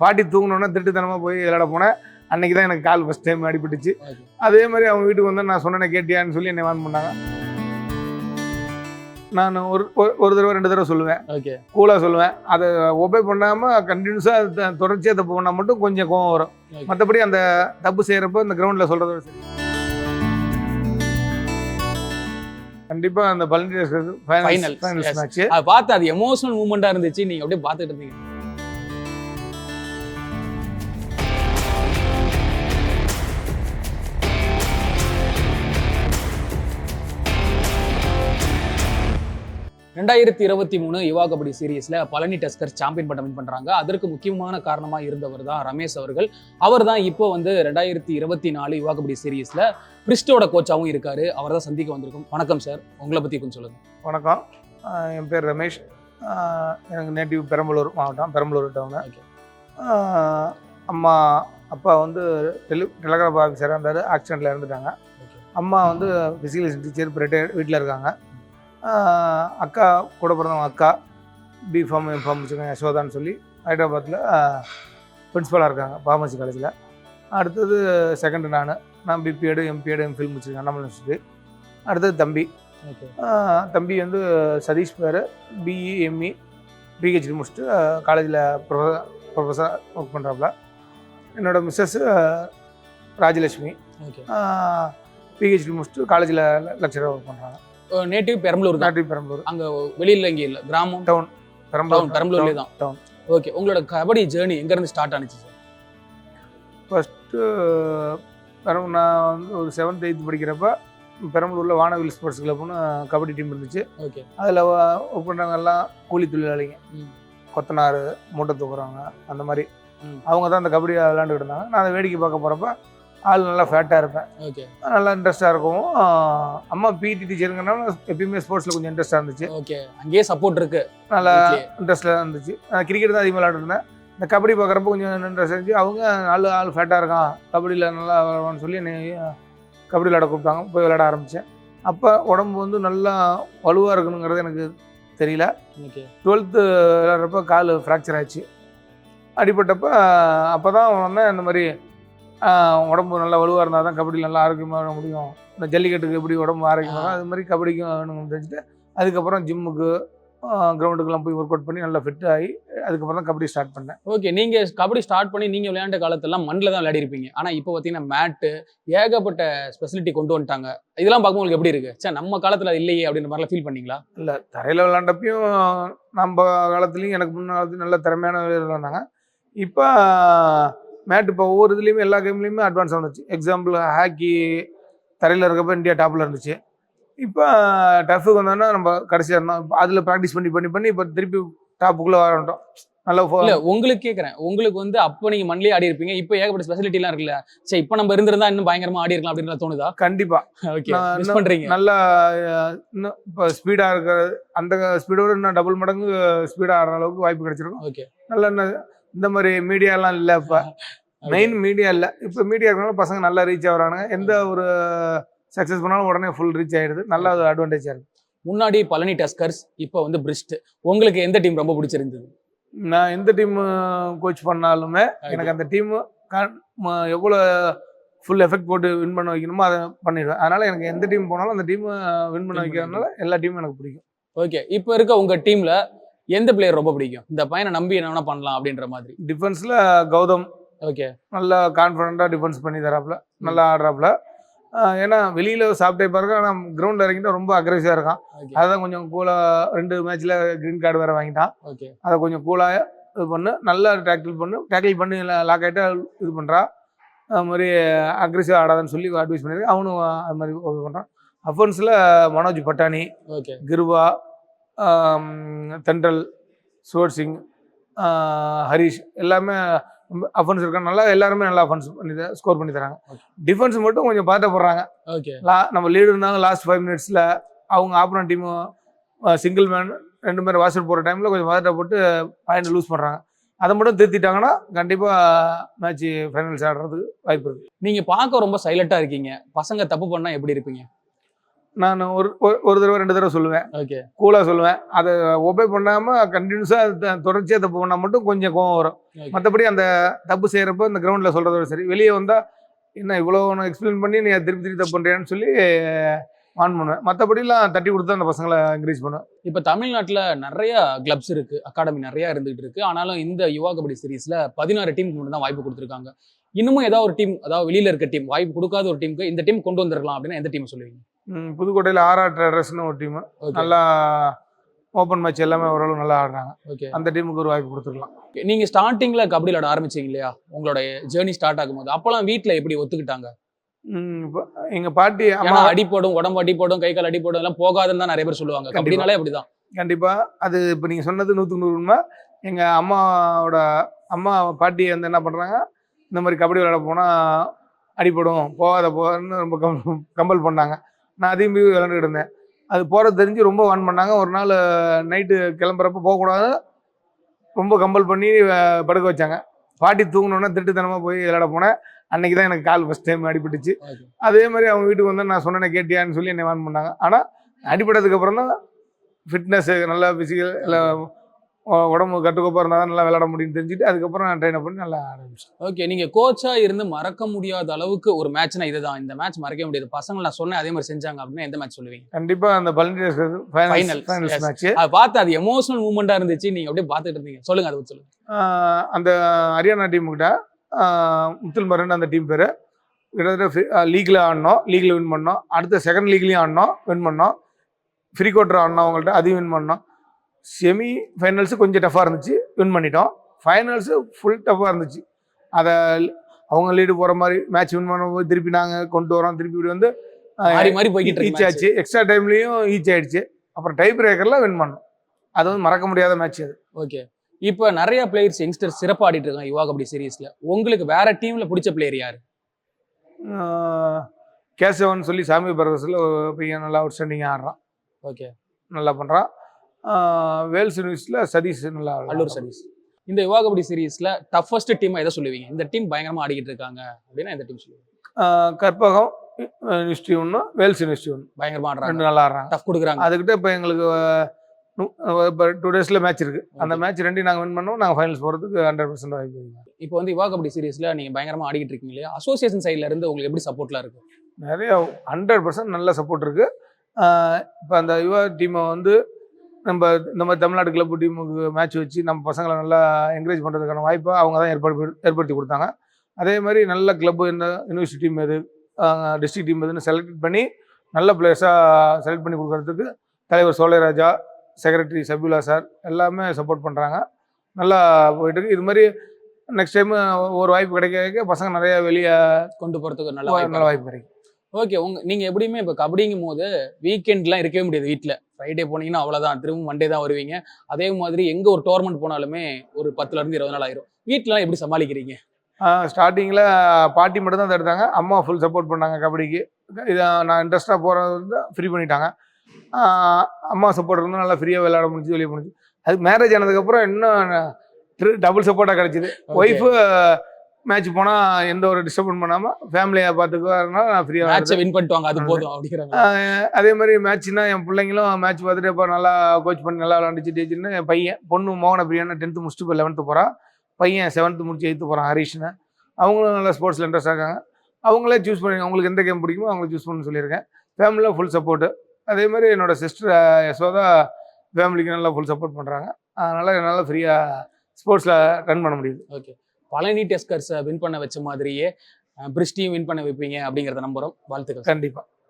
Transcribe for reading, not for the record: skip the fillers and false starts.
பாட்டி தூங்கினோன்னா திருட்டுத்தனமாக போய் விளையாட போனேன். அன்றைக்கி தான் எனக்கு கால் ஃபஸ்ட் டைம் அடிபட்டுச்சு. அதே மாதிரி அவங்க வீட்டுக்கு வந்து நான் சொன்னேன் கேட்டியான்னு சொல்லி என்னை வான் பண்ணாங்க. நான் ஒரு தடவை 2 தடவை சொல்லுவேன், கூலாக சொல்லுவேன். அதை ஒபே பண்ணாமல் கண்டினியூஸாக தொடர்ச்சியாக தப்பு பண்ணால் மட்டும் கொஞ்சம் கோவம் வரும். மற்றபடி அந்த தப்பு செய்கிறப்போ இந்த கிரவுண்டில் சொல்கிறத சரி. கண்டிப்பாக அந்த பழனி ஃபைனல்ஸ் மேட்ச் பார்த்து அது எமோஷனல் மூமெண்ட்டாக இருந்துச்சு. நீங்கள் அப்படியே பார்த்துட்டு இருந்தீங்க. ரெண்டாயிரத்தி 23 யுவா கபடி சீரீஸ்ல பழனி டஸ்கர்ஸ் சாம்பியன் பட்டம் வின் பண்றாங்க. அதற்கு முக்கியமான காரணமா இருந்தவர் தான் ரமேஷ் அவர்கள். அவர் தான் இப்போ வந்து 2024 யுவா கபடி சீரீஸ்ல பிரிஸ்டோட கோச்சாவும் இருக்காரு. அவர் தான் சந்திக்க வந்திருக்கும். வணக்கம் சார், உங்களை பத்தி கொஞ்சம் சொல்லுங்க. வணக்கம், என் பேர் ரமேஷ். எனக்கு நேட்டிவ் பெரம்பலூர் மாவட்டம், பெரம்பலூர் டவுனு. அம்மா அப்பா வந்து டெலிகிராஃப் ஆஃபீஸராக இருந்தார், ஆக்சிடெண்ட்டில் இறந்துட்டாங்க. அம்மா வந்து ஃபிசிக்கல் டீச்சர் ரிட்டையர்ட் வீட்டில் இருக்காங்க. அக்கா கூட பிறந்தவங்க அக்கா பிஃபார்ம் எம்ஃபார்ம் முடிச்சிருக்காங்க, யசோதான்னு சொல்லி ஹைதராபாத்தில் பிரின்ஸிபலாக இருக்காங்க ஃபார்மசி காலேஜில். அடுத்தது செகண்டு நான் பிபிஎடு எம்பிஎடு எம்ஃபில் முடிச்சிருக்கேன் அண்ணாமலை யூனிவர்சிட்டி. அடுத்தது தம்பி வந்து சதீஷ் பேர், பிஇ எம்இ பிஹெச்டி முடிச்சுட்டு காலேஜில் ப்ரொஃபஸர் ஒர்க் பண்ணுறாப்புல. என்னோடய மிஸ்ஸஸ் ராஜலட்சுமி பிஹெச்டி முடிச்சுட்டு காலேஜில் லெக்சராக ஒர்க் பண்ணுறாங்க. நேட்டிவ் பெரம்பலூர் தான். நேட்டிவ் பெரம்பலூர். அங்கே வெளியில் இங்கே இல்லை, கிராமம் டவுன் பெரம்பலூர்லேயே தான் டவுன். ஓகே, உங்களோட கபடி ஜேர்னி எங்கேருந்து ஸ்டார்ட் ஆனிச்சு சார்? ஃபஸ்ட்டு நான் வந்து ஒரு 7th 8th படிக்கிறப்ப பெரம்பலூரில் வானவில் ஸ்போர்ட்ஸ் கிளப்னு கபடி டீம் இருந்துச்சு. ஓகே, அதில் ஒர்க் பண்ணுறவங்க எல்லாம் கூலி தொழிலாளிங்க, கொத்தனார், மூட்டை தூக்குறவங்க, அந்த மாதிரி அவங்க தான் அந்த கபடி விளையாண்டுக்கிட்டு இருந்தாங்க. நான் அதை வேடிக்கை பார்க்க போகிறப்ப ஆள் நல்லா ஃபேட்டாக இருப்பேன். ஓகே, நல்லா இன்ட்ரெஸ்ட்டாக இருக்கும். அம்மா பிடி டீச்சருங்கனால எப்பயுமே ஸ்போர்ட்ஸில் கொஞ்சம் இன்ட்ரெஸ்ட்டாக இருந்துச்சு. ஓகே, அங்கேயே சப்போர்ட் இருக்குது, நல்லா இன்ட்ரெஸ்ட்டாக இருந்துச்சு. கிரிக்கெட் தான் அதிகமாக விளையாண்டுருந்தேன். இந்த கபடி பார்க்குறப்ப கொஞ்சம் இன்ட்ரெஸ்ட் இருந்துச்சு. அவங்க ஆள் ஃபேட்டாக இருக்கான், கபடியில் நல்லா விளையாடுவான்னு சொல்லி என்னை கபடி விளையாட கூப்பிட்டாங்க. போய் விளையாட ஆரம்பித்தேன். அப்போ உடம்பு வந்து நல்லா வலுவாக இருக்கணுங்கிறது எனக்கு தெரியல. ஓகே, 12th விளையாடுறப்ப கால் ஃப்ராக்சர் ஆச்சு. அடிபட்டப்போ அப்போ தான் வந்தேன், இந்த மாதிரி உடம்பு நல்லா வலுவாக இருந்தால் தான் கபடியில் நல்லா ஆரோக்கியமாக வர முடியும். இந்த ஜல்லிக்கட்டுக்கு எப்படி உடம்பு ஆரோக்கியமாக அது மாதிரி கபடிக்கும் வேணும்னு தெரிஞ்சுட்டு அதுக்கப்புறம் ஜிம்முக்கு கிரவுண்டுக்கெல்லாம் போய் ஒர்க் அவுட் பண்ணி நல்லா ஃபிட் ஆகி அதுக்கப்புறம் தான் கபடி ஸ்டார்ட் பண்ணேன். ஓகே, நீங்கள் கபடி ஸ்டார்ட் பண்ணி நீங்கள் விளையாண்ட காலத்தெல்லாம் மண்ணில் தான் விளையாடிருப்பீங்க. ஆனால் இப்போ பார்த்தீங்கன்னா மேட்டு ஏகப்பட்ட ஸ்பெசிலிட்டி கொண்டு வந்துட்டாங்க. இதெல்லாம் பார்க்கும்போது உங்களுக்கு எப்படி இருக்குது? சார் நம்ம காலத்தில் அது இல்லையே அப்படின்ற மாதிரிலாம் ஃபீல் பண்ணிங்களா? இல்லை, தரையில் விளையாண்டப்பையும் நம்ம காலத்துலேயும் எனக்கு முன்ன காலத்துலையும் நல்ல திறமையான வீரர்கள் இருந்தாங்க. இப்போ மேட் இப்போ ஒவ்வொரு இதுலேயுமே எல்லா கேம்லேயுமே அட்வான்ஸ் வந்துச்சு. எக்ஸாம்பிள் ஹாக்கி தரையில் இருக்கப்போ இந்தியா டாப்பில் இருந்துச்சு. இப்போ டஃப்புக்கு வந்தோன்னா நம்ம கடைசியாக இருந்தோம். இப்போ அதில் ப்ராக்டிஸ் பண்ணி இப்போ திருப்பி டாப்புக்குள்ளே வரட்டோம். நல்லா இல்லை உங்களுக்கு கேட்குறேன், உங்களுக்கு வந்து அப்போ நீங்கள் மண்ணிலே ஆடி இருப்பீங்க, இப்போ ஏகப்பட்ட ஸ்பெசிலிட்டிலாம் இருக்குல்ல, சரி இப்போ நம்ம இருந்திருந்தா இன்னும் பயங்கரமாக ஆடி இருக்கலாம் அப்படின்னு தோணுதா? கண்டிப்பாக. ஓகே, மிஸ் பண்ணுறீங்க. நல்லா இன்னும் இப்போ ஸ்பீடாக இருக்கிற அந்த ஸ்பீடோட இன்னும் டபுள் மடங்கு ஸ்பீடாக ஆடுற அளவுக்கு வாய்ப்பு கிடைச்சிருக்கும். ஓகே, நல்லா இந்த மாதிரி மீடியாலாம் இல்லை. இப்போ மெயின் மீடியா இல்லை. இப்போ மீடியா இருக்கனால பசங்க நல்லா ரீச் ஆகுறானுங்க. எந்த ஒரு சக்ஸஸ் பண்ணாலும் உடனே ஃபுல் ரீச் ஆகிடுது. நல்லா அது அட்வான்டேஜாக இருக்குது. முன்னாடி பழனி டஸ்கர்ஸ், இப்போ வந்து பிரிஸ்ட். உங்களுக்கு எந்த டீம் ரொம்ப பிடிச்சிருந்தது? நான் எந்த டீம் கோச் பண்ணாலுமே எனக்கு அந்த டீமு எவ்வளோ ஃபுல் எஃபெக்ட் போட்டு வின் பண்ண வைக்கணுமோ அதை பண்ணிடுவேன். அதனால் எனக்கு எந்த டீம் போனாலும் அந்த டீமை வின் பண்ண வைக்கிறதுனால எல்லா டீமும் எனக்கு பிடிக்கும். ஓகே, இப்போ இருக்க உங்கள் டீமில் எந்த பிளேயர் ரொம்ப பிடிக்கும்? இந்த பையனை நம்பி என்ன வேணா பண்ணலாம் அப்படின்ற மாதிரி. டிஃபென்ஸில் கௌதம். ஓகே, நல்லா கான்ஃபிடென்ட்டாக டிஃபென்ஸ் பண்ணி தராப்புல, நல்லா ஆடுறாப்புல. ஏன்னா வெளியில் சாஃப்ட் டைப்பாக இருக்கும், ஆனால் கிரவுண்டில் இறங்கிட்டா ரொம்ப அக்ரெசிவாக இருக்கான். அதுதான் கொஞ்சம் கூலாக 2 மேட்ச்சில் க்ரீன் கார்டு வேறு வாங்கிட்டான். ஓகே, அதை கொஞ்சம் கூலாக இது பண்ணு, நல்லா டேக்கிள் பண்ணி லாக் ஆகிட்டா இது பண்ணுறா. அது மாதிரி அக்ரெசிவாக ஆடாதுன்னு சொல்லி அட்வைஸ் பண்ணியிருக்கேன். அவனும் அது மாதிரி இது பண்ணுறான். அஃபென்ஸில் மனோஜ் பட்டானி, ஓகே, கிருபா, தென்றல், சுவர் சிங், ஹரிஷ் எல்லாமே அஃபென்ஸ் இருக்காங்க. நல்லா எல்லாருமே நல்லா அஃபென்ஸ் பண்ணி ஸ்கோர் பண்ணி தராங்க. டிஃபென்ஸ் மட்டும் கொஞ்சம் பதட்டப்படுறாங்க. ஓகே, நம்ம லீடு இருந்தாங்க லாஸ்ட் 5 minutesல அவங்க ஆப்போனன்ட் டீமு சிங்கிள் மேன் 2 பேர் வாசல் போகிற டைமில் கொஞ்சம் பதட்டப்பட்டு பாயிண்ட் லூஸ் பண்ணுறாங்க. அதை மட்டும் திருத்திட்டாங்கன்னா கண்டிப்பாக மேட்ச் ஃபைனல்ஸ் ஆடுறதுக்கு வாய்ப்பு இருக்குது. நீங்கள் பார்க்க ரொம்ப சைலண்ட்டாக இருக்கீங்க. பசங்க தப்பு பண்ணால் எப்படி இருப்பீங்க? நான் ஒரு தடவை 2 தடவை சொல்லுவேன், ஓகே கூலாக சொல்லுவேன். அதை ஒபே பண்ணாமல் கண்டினியூஸாக தொடர்ச்சியாக தப்பு பண்ணால் மட்டும் கொஞ்சம் கோவம் வரும். மற்றபடி அந்த தப்பு செய்கிறப்ப இந்த கிரவுண்டில் சொல்கிறதோட சரி, வெளியே வந்தால் என்ன இவ்வளோ ஒன்று எக்ஸ்பிளைன் பண்ணி நீ திருப்பி திருப்பி தப்பு பண்ணுறியான்னு சொல்லி ஆன் பண்ணுவேன். மற்றபடிலாம் தட்டி கொடுத்து அந்த பசங்களை என்கரேஜ் பண்ணுவேன். இப்போ தமிழ்நாட்டில் நிறைய கிளப்ஸ் இருக்கு, அகாடமி நிறைய இருந்துகிட்டு இருக்கு. ஆனாலும் இந்த யுவா கபடி சீரீஸ்ல 16 டீமுக்கு மட்டும் தான் வாய்ப்பு கொடுத்துருக்காங்க. இன்னமும் ஏதாவது ஒரு டீம், அதாவது வெளியில இருக்க டீம், வாய்ப்பு கொடுக்காத ஒரு டீமுக்கு இந்த டீம் கொண்டு வந்திருக்கலாம் அப்படின்னா எந்த டீம் சொல்லுவீங்க? புதுக்கோட்டையில் ஆர்ஆர் ட்ரேடர்ஸ்னு ஒரு டீம் நல்லா ஓப்பன் மேட்ச் எல்லாமே ஓரளவு நல்லா ஆடுறாங்க. ஓகே, அந்த டீமுக்கு ஒரு வாய்ப்பு கொடுத்துருக்கலாம். நீங்க ஸ்டார்டிங்ல கபடி விளையாட ஆரம்பிச்சீங்க இல்லையா, உங்களோட ஜேர்னி ஸ்டார்ட் ஆகும்போது அப்பெல்லாம் வீட்டில் எப்படி ஒத்துக்கிட்டாங்க? எங்க பாட்டி அம்மா அடிப்படும், உடம்பு அடிப்படும், கை கால் அடிப்படும், எல்லாம் போகாதுன்னு தான் நிறைய பேர் சொல்லுவாங்க. கபடினாலே அப்படிதான். கண்டிப்பா அது இப்போ நீங்க சொன்னது 100க்கு 100 உண்மை. எங்க அம்மா பாட்டி வந்து என்ன பண்றாங்க, இந்த மாதிரி கபடி விளையாட போனா அடிப்படும், போகாதுன்னு ரொம்ப கம்பல் பண்ணாங்க. நான் அதையும் போய் விளையாண்டுக்கிட்டு இருந்தேன். அது போகிறது தெரிஞ்சு ரொம்ப வான் பண்ணாங்க. ஒரு நாள் நைட்டு கிளம்புறப்ப போகக்கூடாது, ரொம்ப கம்பல் பண்ணி படுக்க வச்சாங்க. பாட்டி தூங்கினோன்னா திருட்டுத்தனமாக போய் விளையாட போனேன். அன்னைக்கு தான் எனக்கு கால் ஃபஸ்ட் டைம் அடிபட்டுச்சு. அதே மாதிரி அவங்க வீட்டுக்கு வந்து நான் சொன்னேன் கேட்டியான்னு சொல்லி என்னை வான் பண்ணாங்க. ஆனால் அடிபட்டதுக்கு அப்புறம் தான் ஃபிட்னஸ் நல்லா ஃபிசிக்கல் எல்லாம் உடம்பு கட்டுக்கோப்பாக இருந்தால் தான் நல்லா விளையாட முடியும்னு தெரிஞ்சுட்டு அதுக்கப்புறம் நான் ட்ரெயின் பண்ணி நல்லா ஆரம்பிச்சேன். ஓகே, நீங்கள் கோச்சாக இருந்து மறக்க முடியாத அளவுக்கு ஒரு மேட்ச்னா இதுதான், இந்த மேட்ச் மறக்க முடியாது, பசங்க நான் சொன்னேன் அதே மாதிரி செஞ்சாங்க அப்படின்னா எந்த மேட்ச் சொல்லுவீங்க? கண்டிப்பாக அந்த பழனி ஃபைனல்ஸ் மேட்ச். அதை பார்த்து அது எமோஷனல் மூமெண்ட்டாக இருந்துச்சு, நீங்கள் அப்படியே பார்த்துட்டு இருந்தீங்க. சொல்லுங்க, அதை சொல்லுங்க. அந்த ஹரியானா டீமுக்கிட்ட முத்துல் மரன் அந்த டீம் பேர், கிட்டத்தட்ட லீக்ல ஆடினோம், லீக்ல வின் பண்ணோம். அடுத்த செகண்ட் லீக்லையும் ஆடினோம், வின் பண்ணோம். ஃப்ரீ குவார்டர் ஆடினோம் அவங்கள்ட்ட, அதையும் வின் பண்ணோம். செமி ஃபைனல்ஸு கொஞ்சம் டஃப்பாக இருந்துச்சு, வின் பண்ணிட்டோம். ஃபைனல்ஸு ஃபுல் டஃப்பாக இருந்துச்சு. அதை அவங்க லீடு போகிற மாதிரி மேட்ச் வின் பண்ணும்போது திருப்பி நாங்கள் கொண்டு வரோம், திருப்பி இப்படி வந்து ஈச் ஆச்சு. எக்ஸ்ட்ரா டைம்லேயும் ஈச் ஆயிடுச்சு. அப்புறம் டை பிரேக்கரில் வின் பண்ணோம். அது வந்து மறக்க முடியாத மேட்ச் அது. ஓகே, இப்போ நிறைய பிளேயர்ஸ் யங்ஸ்டர் சிறப்பாக ஆடிட்டு இருக்காங்க யுவா கபடி சீரீஸில். உங்களுக்கு வேற டீமில் பிடிச்ச பிளேயர் யார்? கேசவன் சொல்லி சாமி பிரதர்ஸில் பையன் நல்லா அவுட்ஸ்டாண்டிங்காக ஆடுறான். ஓகே, நல்லா பண்ணுறான். வேல்ஸ் யூனிவர்சிட்டியில் சதீஷ் நல்லா, அல்லூர் சதீஷ். இந்த யுவா கபடி சீரீஸில் டஃபஸ்ட் டீமாக எதை சொல்லுவீங்க? இந்த டீம் பயங்கரமாக ஆடிக்கிட்டு இருக்காங்க அப்படின்னா எந்த டீம் சொல்லுவீங்க? கற்பகம் யூனிவர்சிட்டி ஒன்று, வேல்ஸ் யூனிவர்சிட்டி ஒன்று பயங்கரமாக ஆடுறாங்க, ரெண்டு நல்லா ஆடுறாங்க, டஃப் கொடுக்குறாங்க. அதுக்கிட்ட இப்போ எங்களுக்கு இப்போ 2 டேஸில் மேட்ச் இருக்குது. அந்த மேட்ச் 2 நாங்கள் வின் பண்ணோம். நாங்கள் ஃபைனல்ஸ் போகிறதுக்கு 100% வாய்ப்பு இருக்குது. இப்போ வந்து யுவா கபடி சீரீஸில் நீங்கள் பயங்கரமாக ஆடிக்கிட்டு இருக்கீங்க இல்லையா, அசோசியேஷன் சைடில் இருந்து உங்களுக்கு எப்படி சப்போர்ட்லாம் இருக்குது? நிறைய 100% நல்ல சப்போர்ட் இருக்குது. இப்போ அந்த யுவா டீமை வந்து நம்ம இந்த மாதிரி தமிழ்நாடு கிளப் டீமுக்கு மேட்ச் வச்சு நம்ம பசங்களை நல்லா என்கரேஜ் பண்ணுறதுக்கான வாய்ப்பை அவங்க தான் ஏற்படுத்தி கொடுத்தாங்க. அதே மாதிரி நல்ல கிளப்பு என்ன யூனிவர்சிட்டி டீம் எது, டிஸ்ட்ரிக்ட் டீம் எதுன்னு செலக்ட் பண்ணி நல்ல பிளேயர்ஸாக செலக்ட் பண்ணி கொடுக்கறதுக்கு தலைவர் சோலைராஜா, செக்ரட்டரி சபியுல்லா சார் எல்லாமே சப்போர்ட் பண்ணுறாங்க. நல்லா போயிட்டுருக்கு. இது மாதிரி நெக்ஸ்ட் டைம் ஒரு வாய்ப்பு கிடைக்க பசங்க நிறைய வெளியே கொண்டு போகிறதுக்கு நல்ல வாய்ப்பு கிடைக்கும். ஓகே, நீங்கள் எப்படியுமே இப்போ கபடிங்கும் போது வீக்கெண்ட்லாம் இருக்கவே முடியாது வீட்டில். ஃப்ரைடே போனீங்கன்னா அவ்வளோதான், திரும்ப மண்டே தான் வருவீங்க. அதே மாதிரி எங்கே ஒரு டோர்னமெண்ட் போனாலுமே ஒரு 10லேருந்து 20 நாள் ஆயிரும். வீட்டிலலாம் எப்படி சமாளிக்கிறீங்க? ஸ்டார்டிங்கில் பாட்டி மட்டும் தான் தடுத்தாங்க. அம்மா ஃபுல் சப்போர்ட் பண்ணாங்க கபடிக்கு. இதை நான் இன்ட்ரெஸ்ட்டாக போகிறது வந்து ஃப்ரீ பண்ணிட்டாங்க. அம்மா சப்போர்ட் இருந்தால் நல்லா ஃப்ரீயாக விளையாட முடிஞ்சு, வெளியே முடிஞ்சு. அது மேரேஜ் ஆனதுக்கப்புறம் இன்னும் டபுள் சப்போர்ட்டாக கிடச்சிது. ஒய்ஃபு மேட்ச் போனால் எந்த ஒரு டிஸ்டர்பன் பண்ணாமல் ஃபேமிலியை பார்த்துக்குவாருனா நான் ஃப்ரீயாக மேட்சை வின் பண்ணிட்டு அது போதும் அப்படிங்கிறாங்க. அதே மாதிரி மேட்ச்னா என் பிள்ளைங்களும் மேட்ச் பார்த்துட்டு இப்போ நல்லா கோச் பண்ணி நல்லா விளாண்டுச்சு டேச்சுன்னு. என் பையன் பொண்ணு மோகன பிரியான்னு 10th முடிச்சுட்டு இப்போ 11th போகிறான். பையன் 7th முடிச்சு 8th போகிறான் ஹரிஷ்னு. அவங்களும் நல்லா ஸ்போர்ட்ஸில் இன்ட்ரெஸ்ட் இருக்காங்க. அவங்களே சூஸ் பண்ணி அவங்களுக்கு எந்த கேம் பிடிக்குமோ அவங்களை சூஸ் பண்ணு சொல்லியிருக்கேன். ஃபேமிலியில் ஃபுல் சப்போர்ட்டு. அதே மாதிரி என்னோடய சிஸ்டர் யசோதா ஃபேமிலிக்கு நல்லா ஃபுல் சப்போர்ட் பண்ணுறாங்க. அதனால் என்னால் ஃப்ரீயாக ஸ்போர்ட்ஸில் ரன் பண்ண முடியுது. ஓகே, பழனி டஸ்கர்ஸை வின் பண்ண வச்ச மாதிரியே பிரிஸ்டியும் வின் பண்ண வைப்பீங்க அப்படிங்கிறத நம்புகிறோம். வாழ்த்துக்கள். கண்டிப்பாக.